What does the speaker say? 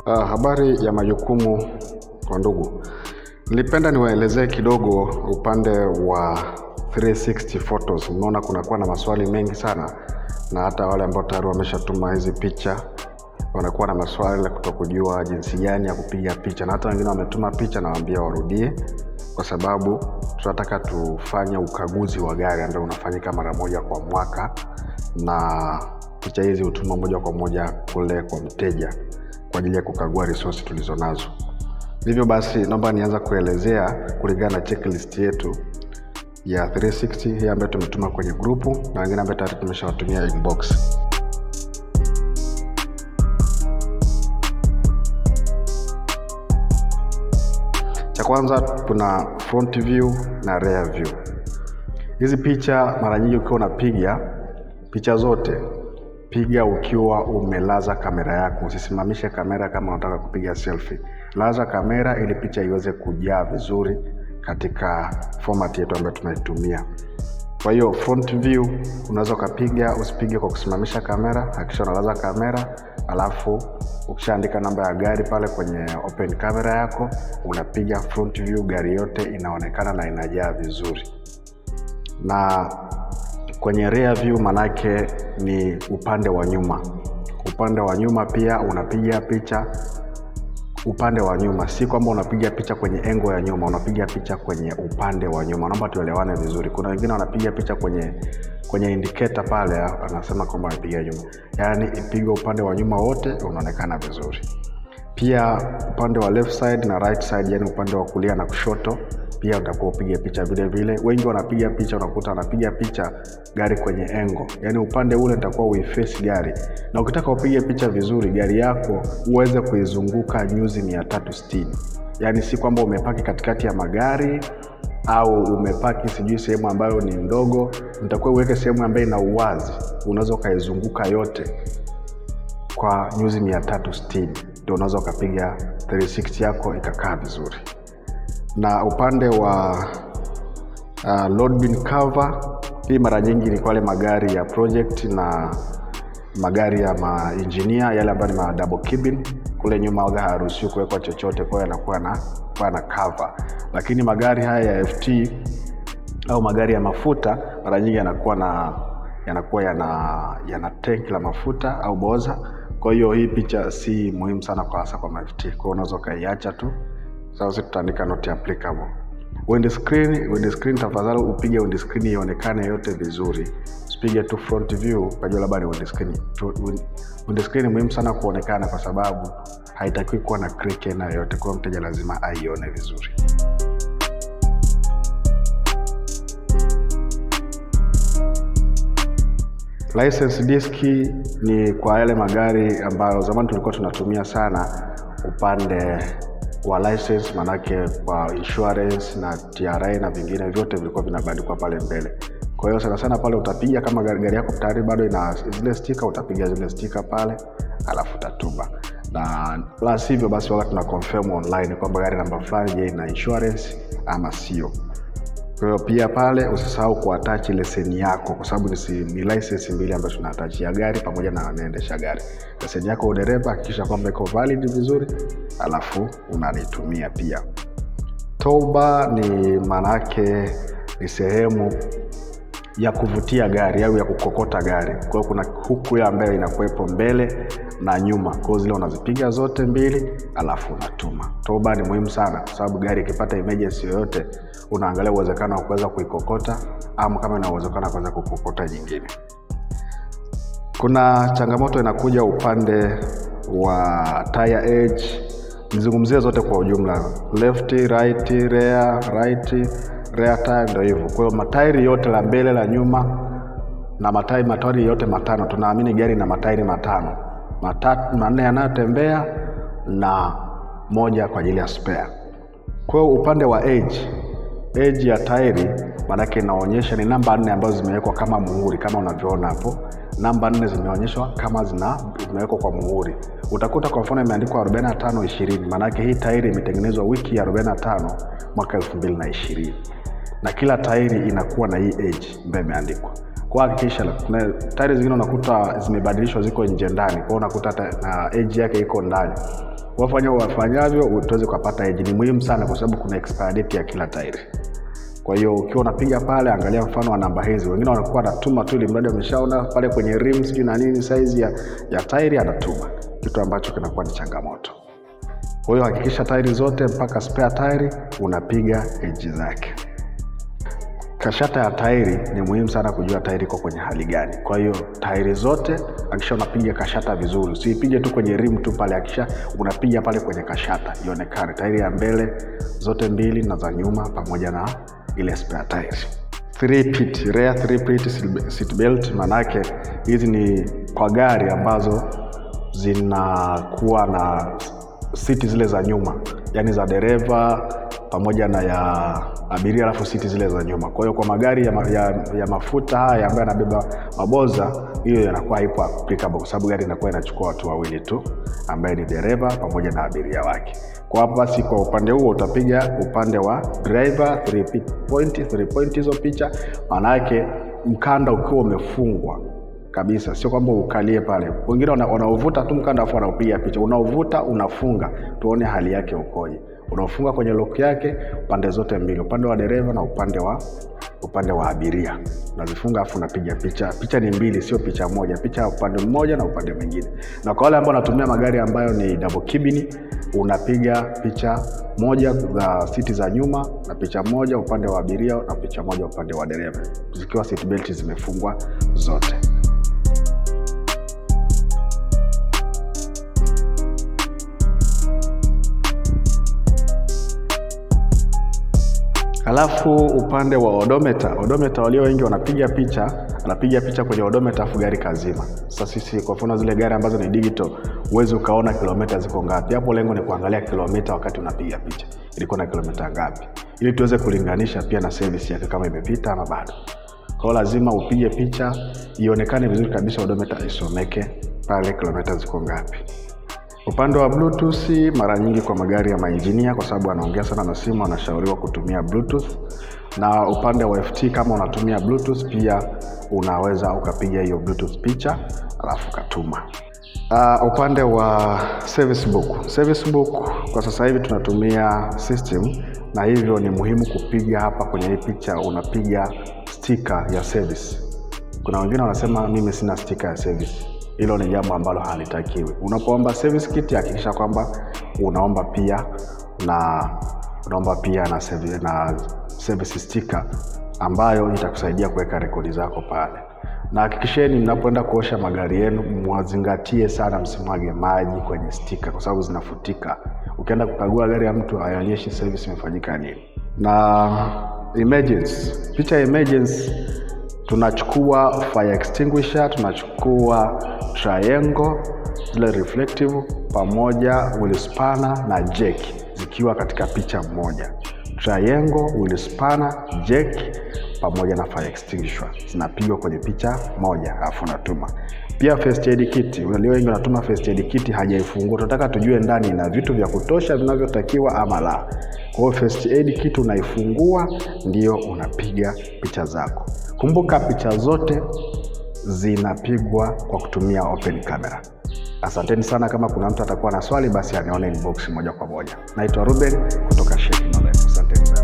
Habari ya majukumu kwa ndugu. Nilipenda niwaelezee kidogo upande wa 360 photos. Unaona kunakuwa na maswali mengi sana, na hata wale ambao tayari wameshatuma hizi picha wanakuwa na maswali ya kutokujua jinsi gani ya kupiga picha, na hata wengine wametuma picha na waambia warudie, kwa sababu tunataka tufanye ukaguzi wa gari ambao unafanyika mara moja kwa mwaka, na picha hizi hutuma moja kwa moja kule kwa mteja kwa ajili ya kukagua resource tulizonazo. Hivyo basi naomba nianza kuelezea kulingana na checklist yetu ya 360 hii ambayo tumetuma kwenye grupu na wengine ambao tayari tumeshawatumia inbox. Cha kwanza kuna front view na rear view. Hizi picha mara nyingi ukiwa unapiga picha zote, piga ukiwa umelaza kamera yako. Usisimamishe kamera kama unataka kupiga selfie. Laza kamera ili picha iweze kujaa vizuri katika format yetu ambayo tunaitumia. Kwa hiyo front view unaweza kupiga, usipige kwa kusimamisha kamera. Hakikisha unalaza kamera, alafu ukishaandika namba ya gari pale kwenye open camera yako, unapiga front view, gari yote inaonekana na inajaa vizuri. Na kwenye rear view manake ni upande wa nyuma. Upande wa nyuma pia unapiga picha upande wa nyuma, si kwamba unapiga picha kwenye engo ya nyuma, unapiga picha kwenye upande wa nyuma. Naomba tuelewane vizuri. Kuna wengine wanapiga picha kwenye indicator pale, anasema kwamba anapiga nyuma. Yaani ipige upande wa nyuma wote unaonekana vizuri. Pia upande wa left side na right side, yani upande wa kulia na kushoto, pia utakuwa upige picha vile vile. Wengi wanapiga picha, unakuta anapiga picha gari kwenye engo, yani upande ule utakuwa uiface gari. Na ukitaka upige picha vizuri gari yako uweze kuizunguka nyuzi 360. Yani si kwamba umepaki katikati ya magari au umepaki sijui sehemu ambayo ni ndogo. Utakuwa uweke sehemu ambayo ina uwazi, unaweza kaizunguka yote kwa nyuzi 360, ndio unaweza ukapiga 360 yako ikakaa vizuri. Na upande wa load bin cover, hii mara nyingi ni kwa wale magari ya project na magari ya engineer, yale ambayo ni double cabin. Kule nyuma waga haruhusiwi kuwekwa chochote, kwa hiyo yanakuwa na cover. Lakini magari haya ya FT au magari ya mafuta mara nyingi yanakuwa yana tank la mafuta au boza. Kwa hiyo hii picha si muhimu sana kwa hasa kwa FT. Kwa hiyo unaweza kaiacha tu. Sasa tutaandika not applicable. Windscreen tafadhali upige windscreen ionekane yote vizuri. Usipige tu front view kwa jua labda ni windscreen. Windscreen muhimu sana kuonekana kwa sababu haitakiwi kuwa na crack na yote, kwa mteja lazima aione vizuri. License disk ni kwa yale magari ambayo zamani tulikuwa tunatumia sana upande wa license, manake kwa insurance na TRA na vingine vyote vilikuwa vinabandikwa pale mbele. Kwa hiyo sana pale utapiga kama gari yako tayari bado ina zile sticker, utapiga zile sticker pale alafu utatuma. Na la sivyo basi wakati tuna confirm online kwamba gari namba fulani je ina insurance ama sio. Kwa hiyo pia pale usisahau kuattach leseni yako, kwa sababu ni license mbili ambazo tunaattach, ya gari pamoja na anaendesha gari. Leseni yako dereva hakikisha kwamba iko valid vizuri, alafu unanitumia pia. Toba ni manake ni sehemu ya kuvutia gari au ya kukokota gari. Kwa hiyo kuna huku ya ambayo inakuwepo mbele na nyuma. Kwa hiyo zile unazipiga zote mbili alafu unatuma. Toba ni muhimu sana kwa sababu gari ikipata emergency yoyote unaangalia uwezekano wa kuweza kuikokota, ama kama ina uwezekano kuweza kukokota nyingine. Kuna changamoto inakuja upande wa tire edge. Nizungumzie zote kwa ujumla. Left, right, rear tire, ndio hivyo. Kwa hiyo matairi yote la mbele, la nyuma na matairi yote matano. Tunaamini gari na matairi matano. Manne yanayotembea na moja kwa ajili ya spare. Kwa hiyo upande wa edge ya tairi manake inaonyesha ni namba 4 ambazo zimewekwa kama muhuri kama unavyoona hapo. Namba 4 zimeonyeshwa kama zimewekwa kwa muhuri. Utakuta kwa mfano imeandikwa 4520, manake hii tairi imetengenezwa wiki ya 45 mwaka 2020. Na kila tairi inakuwa na hii edge ambayo imeandikwa. Kwa hakikisha tairi zingine unakuta zimebadilishwa ziko nje ndani, kwa unakuta na edge yake iko ndani. wafanyavyo tuweze kupata age. Ni muhimu sana kwa sababu kuna expire date ya kila tairi. Kwa hiyo ukiwa unapiga pale, angalia mfano wa namba hizi. Wengine wanakuwa wanatuma tu ili mradi ameshaona pale kwenye rims na nini size ya tairi anatuma, kitu ambacho kinakuwa ni changamoto. Kwa hiyo hakikisha tairi zote mpaka spare tairi unapiga age zake. Kashata ya tairi ni muhimu sana kujua tairi iko kwenye hali gani. Kwa hiyo tairi zote hakikisha unapiga kashata vizuri. Usipige tu kwenye rim tu pale, hakikisha unapiga pale kwenye kashata ionekane tairi ya mbele zote mbili na za nyuma pamoja na ile spare tairi. 3-pit, rear 3-pit seat belt, manake hizi ni kwa gari ambazo zinakuwa na siti zile za nyuma, yani za dereva pamoja na ya abiria, alafu siti zile za nyuma. Kwa hiyo kwa magari ya mafuta haya ambayo yanabeba maboza, hiyo yanakuwa haipo applicable kwa sababu gari inakuwa inachukua watu wawili tu, ambaye ni dereva pamoja na abiria wake. Kwa hapa basi, kwa upande huo utapiga upande wa driver 3 point hizo picha, maana yake mkanda ukiwa umefungwa kabisa, sio kwamba ukalie pale. Wengine wanaovuta tu mkanda afu wanaupiga picha. Unaovuta, unafunga, tuone hali yake ukoje. Unafunga kwenye lock yake pande zote mbili, upande wa dereva na upande wa abiria. Unazifunga afu unapiga picha. Picha ni mbili, sio picha moja. Picha upande mmoja na upande mwingine. Na kwa wale ambao wanatumia magari ambayo ni double cabin, unapiga picha moja za siti za nyuma na picha moja upande wa abiria na picha moja upande wa dereva, zikiwa seat belt zimefungwa zote. Alafu upande wa odometer walio wengi anapiga picha kwenye odometer afu gari kazima. Sasa sisi kwa mfano zile gari ambazo ni digital, uweze ukaona kilomita ziko ngapi. Hapo lengo ni kuangalia kilomita wakati unapiga picha, ilikuwa na kilomita ngapi, ili tuweze kulinganisha pia na service yake kama imepita ama bado. Kwa lazima upige picha ionekane vizuri kabisa, odometer isomeke pale kilomita ziko ngapi. Upande wa Bluetooth, mara nyingi kwa magari ya mainjinia, kwa sababu anaongea sana na simu, anashauriwa kutumia Bluetooth. Na upande wa FT, kama unatumia Bluetooth pia unaweza ukapiga hiyo Bluetooth picha alafu katuma. Upande wa service book kwa sasa hivi tunatumia system, na hivyo ni muhimu kupiga hapa kwenye hii picha unapiga sticker ya service. Kuna wengine wanasema mimi sina sticker ya service. Hilo ni jambo ambalo halitakiwi. Unapoomba service kit, hakikisha kwamba unaomba pia na service sticker ambayo itakusaidia kuweka rekodi zako pale. Na hakikisheni mnapoenda kuosha magari yenu mwazingatie sana, msimwage maji kwenye sticker kwa sababu zinafutika. Ukienda kukagua gari ya mtu haionyeshi service imefanyika nini. Na picha emergency, tunachukua fire extinguisher, tunachukua triangle zile reflective pamoja wheel spanner na jack zikiwa katika picha moja. Triangle, wheel spanner, jack pamoja na fire extinguisher zinapigwa kwenye picha moja alafu natuma. Pia first aid kit, wale wengi wanatuma first aid kit hajaifungua. Tunataka tujue ndani ina vitu vya kutosha vinavyotakiwa ama la. Kwa hiyo first aid kit unaifungua ndio unapiga picha zako. Kumbuka picha zote zinapigwa kwa kutumia open camera. Asanteni sana. Kama kuna mtu atakuwa na swali basi anione inbox moja kwa moja. Naitwa Ruben kutoka Chef Knowledge. Asanteni.